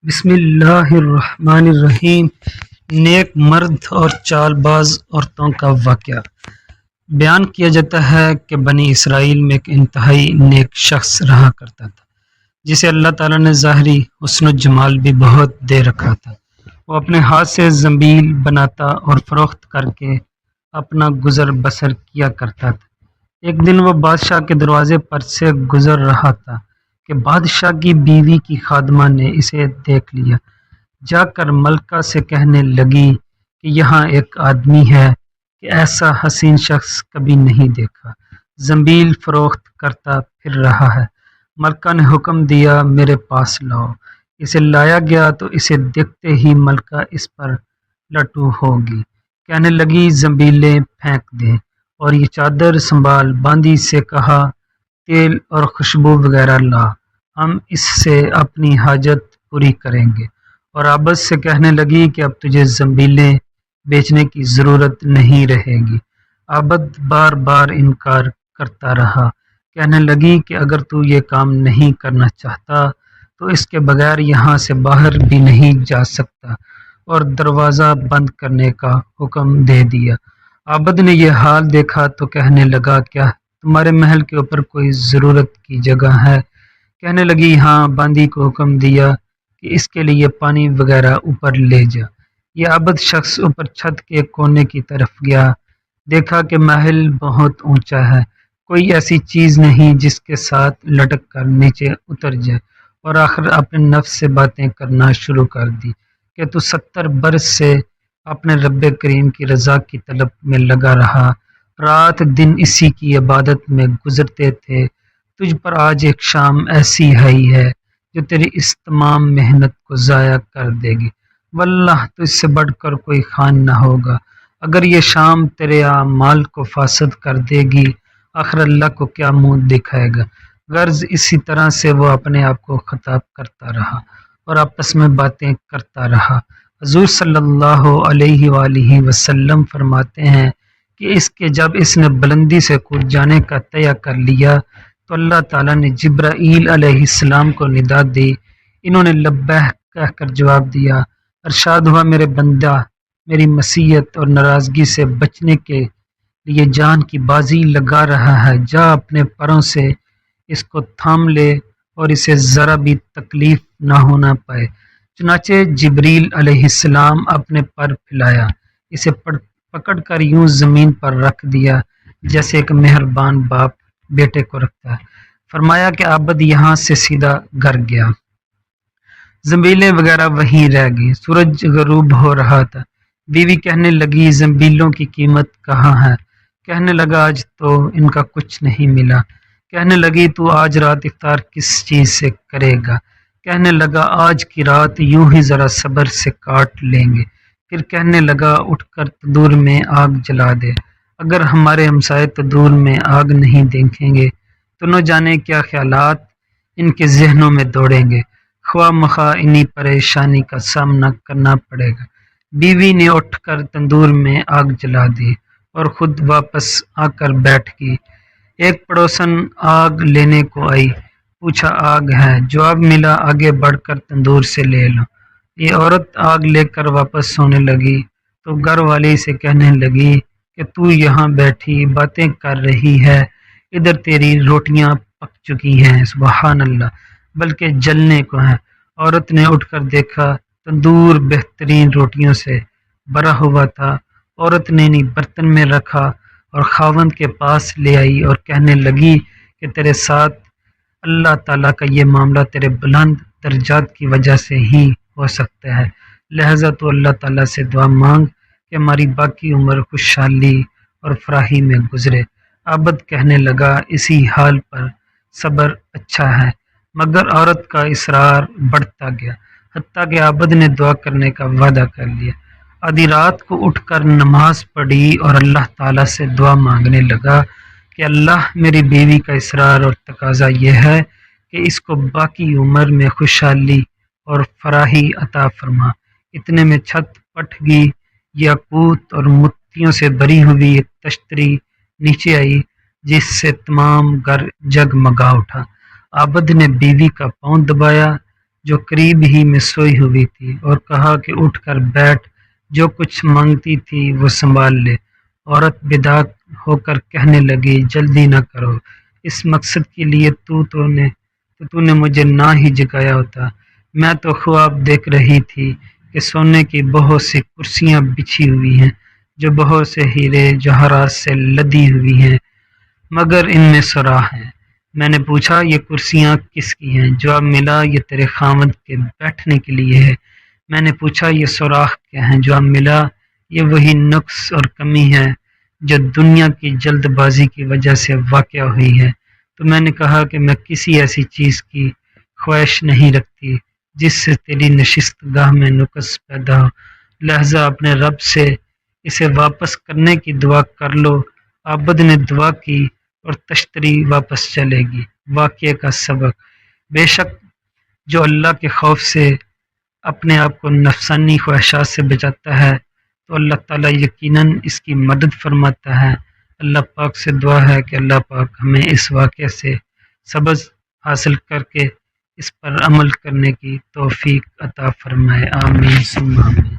بسم اللہ الرحمن الرحیم۔ نیک مرد اور چال باز عورتوں کا واقعہ بیان کیا جاتا ہے کہ بنی اسرائیل میں ایک انتہائی نیک شخص رہا کرتا تھا جسے اللہ تعالیٰ نے ظاہری حسن و جمال بھی بہت دے رکھا تھا۔ وہ اپنے ہاتھ سے زنبیل بناتا اور فروخت کر کے اپنا گزر بسر کیا کرتا تھا۔ ایک دن وہ بادشاہ کے دروازے پر سے گزر رہا تھا کہ بادشاہ کی بیوی کی خادمہ نے اسے دیکھ لیا۔ جا کر ملکہ سے کہنے لگی کہ یہاں ایک آدمی ہے کہ ایسا حسین شخص کبھی نہیں دیکھا، زنبیل فروخت کرتا پھر رہا ہے۔ ملکہ نے حکم دیا میرے پاس لاؤ۔ اسے لایا گیا تو اسے دیکھتے ہی ملکہ اس پر لٹو ہوگی، کہنے لگی زنبیلیں پھینک دیں، اور یہ چادر سنبھال۔ باندی سے کہا تیل اور خوشبو وغیرہ لا، ہم اس سے اپنی حاجت پوری کریں گے۔ اور عابد سے کہنے لگی کہ اب تجھے زنبیلیں بیچنے کی ضرورت نہیں رہے گی۔ عابد بار بار انکار کرتا رہا، کہنے لگی کہ اگر تو یہ کام نہیں کرنا چاہتا تو اس کے بغیر یہاں سے باہر بھی نہیں جا سکتا، اور دروازہ بند کرنے کا حکم دے دیا۔ عابد نے یہ حال دیکھا تو کہنے لگا کیا تمہارے محل کے اوپر کوئی ضرورت کی جگہ ہے؟ کہنے لگی ہاں۔ باندی کو حکم دیا کہ اس کے لیے پانی وغیرہ اوپر لے جا۔ یہ عابد شخص اوپر چھت کے کونے کی طرف گیا، دیکھا کہ محل بہت اونچا ہے، کوئی ایسی چیز نہیں جس کے ساتھ لٹک کر نیچے اتر جائے، اور آخر اپنے نفس سے باتیں کرنا شروع کر دی کہ تو 70 برس سے اپنے رب کریم کی رضا کی طلب میں لگا رہا، رات دن اسی کی عبادت میں گزرتے تھے، تجھ پر آج ایک شام ایسی آئی ہے جو تیری اس تمام محنت کو ضائع کر دے گی۔ واللہ تجھ سے بڑھ کر کوئی خان نہ ہوگا۔ اگر یہ شام تیرے اعمال کو فاسد کر دے گی، آخر اللہ کو کیا منہ دکھائے گا؟ غرض اسی طرح سے وہ اپنے آپ کو خطاب کرتا رہا اور آپس میں باتیں کرتا رہا۔ حضور صلی اللہ علیہ وآلہ وسلم فرماتے ہیں کہ جب اس نے بلندی سے کود جانے کا تیہ کر لیا تو اللہ تعالیٰ نے جبرائیل علیہ السلام کو ندا دی۔ انہوں نے لبیک کہہ کر جواب دیا۔ ارشاد ہوا میرے بندہ میری معصیت اور ناراضگی سے بچنے کے لیے جان کی بازی لگا رہا ہے، جا اپنے پروں سے اس کو تھام لے اور اسے ذرا بھی تکلیف نہ ہونا پائے۔ چنانچہ جبریل علیہ السلام اپنے پر پھیلایا، اسے پکڑ کر یوں زمین پر رکھ دیا جیسے ایک مہربان باپ بیٹے کو رکھتا ہے۔ فرمایا کہ عابد یہاں سے سیدھا گھر گیا، زنبیلیں وغیرہ وہیں رہ گئی۔ سورج غروب ہو رہا تھا۔ بیوی کہنے لگی زنبیلوں کی قیمت کہاں ہے؟ کہنے لگا آج تو ان کا کچھ نہیں ملا۔ کہنے لگی تو آج رات افطار کس چیز سے کرے گا؟ کہنے لگا آج کی رات یوں ہی ذرا صبر سے کاٹ لیں گے۔ پھر کہنے لگا اٹھ کر تندور میں آگ جلا دے، اگر ہمارے ہمسائے تندور میں آگ نہیں دیکھیں گے تو نہ جانے کیا خیالات ان کے ذہنوں میں دوڑیں گے، خواہ مخواہ انہی پریشانی کا سامنا کرنا پڑے گا۔ بیوی نے اٹھ کر تندور میں آگ جلا دی اور خود واپس آ کر بیٹھ گئی۔ ایک پڑوسن آگ لینے کو آئی، پوچھا آگ ہے؟ جواب ملا آگے بڑھ کر تندور سے لے لو۔ یہ عورت آگ لے کر واپس ہونے لگی تو گھر والی سے کہنے لگی کہ تو یہاں بیٹھی باتیں کر رہی ہے، ادھر تیری روٹیاں پک چکی ہیں۔ سبحان اللہ، بلکہ جلنے کو ہیں۔ عورت نے اٹھ کر دیکھا تندور بہترین روٹیوں سے بھرا ہوا تھا۔ عورت نے انہیں برتن میں رکھا اور خاوند کے پاس لے آئی اور کہنے لگی کہ تیرے ساتھ اللہ تعالیٰ کا یہ معاملہ تیرے بلند درجات کی وجہ سے ہی ہو سکتا ہے، لہذا تو اللہ تعالیٰ سے دعا مانگ کہ ہماری باقی عمر خوشحالی اور فراخی میں گزرے۔ عابد کہنے لگا اسی حال پر صبر اچھا ہے، مگر عورت کا اصرار بڑھتا گیا، حتیٰ کہ عابد نے دعا کرنے کا وعدہ کر لیا۔ آدھی رات کو اٹھ کر نماز پڑھی اور اللہ تعالیٰ سے دعا مانگنے لگا کہ اللہ میری بیوی کا اصرار اور تقاضا یہ ہے کہ اس کو باقی عمر میں خوشحالی اور فراخی عطا فرما۔ اتنے میں چھت پھٹ گئی، یاقوت اور موتیوں سے بھری ہوئی ایک تشتری نیچے آئی جس سے تمام گھر جگمگا اٹھا۔ عابد نے بیوی کا پاؤں دبایا جو قریب ہی میں سوئی ہوئی تھی، اور کہا کہ اٹھ کر بیٹھ، جو کچھ مانگتی تھی وہ سنبھال لے۔ عورت بیدار ہو کر کہنے لگی، جلدی نہ کرو، اس مقصد کے لیے تو نے مجھے نہ ہی جگایا ہوتا۔ میں تو خواب دیکھ رہی تھی کہ سونے کی بہت سی کرسیاں بچھی ہوئی ہیں، جو بہت سے ہیرے جواہرات سے لدی ہوئی ہیں، مگر ان میں سوراخ ہیں۔ میں نے پوچھا، یہ کرسیاں کس کی ہیں؟ جواب ملا، یہ تیرے خاوند کے بیٹھنے کے لیے ہے۔ میں نے پوچھا، یہ سوراخ کیا ہیں؟ جواب ملا، یہ وہی نقص اور کمی ہے جو دنیا کی جلد بازی کی وجہ سے واقع ہوئی ہے۔ تو میں نے کہا کہ میں کسی ایسی چیز کی خواہش نہیں رکھتی جس سے تیری نشست گاہ میں نقص پیدا ہو، لہذا اپنے رب سے اسے واپس کرنے کی دعا کر لو۔ عابد نے دعا کی اور تشتری واپس چلے گی۔ واقعے کا سبق: بے شک جو اللہ کے خوف سے اپنے آپ کو نفسانی خواہشات سے بچاتا ہے تو اللہ تعالیٰ یقیناً اس کی مدد فرماتا ہے۔ اللہ پاک سے دعا ہے کہ اللہ پاک ہمیں اس واقعے سے سبق حاصل کر کے اس پر عمل کرنے کی توفیق عطا فرمائے۔ آمین ثم آمین۔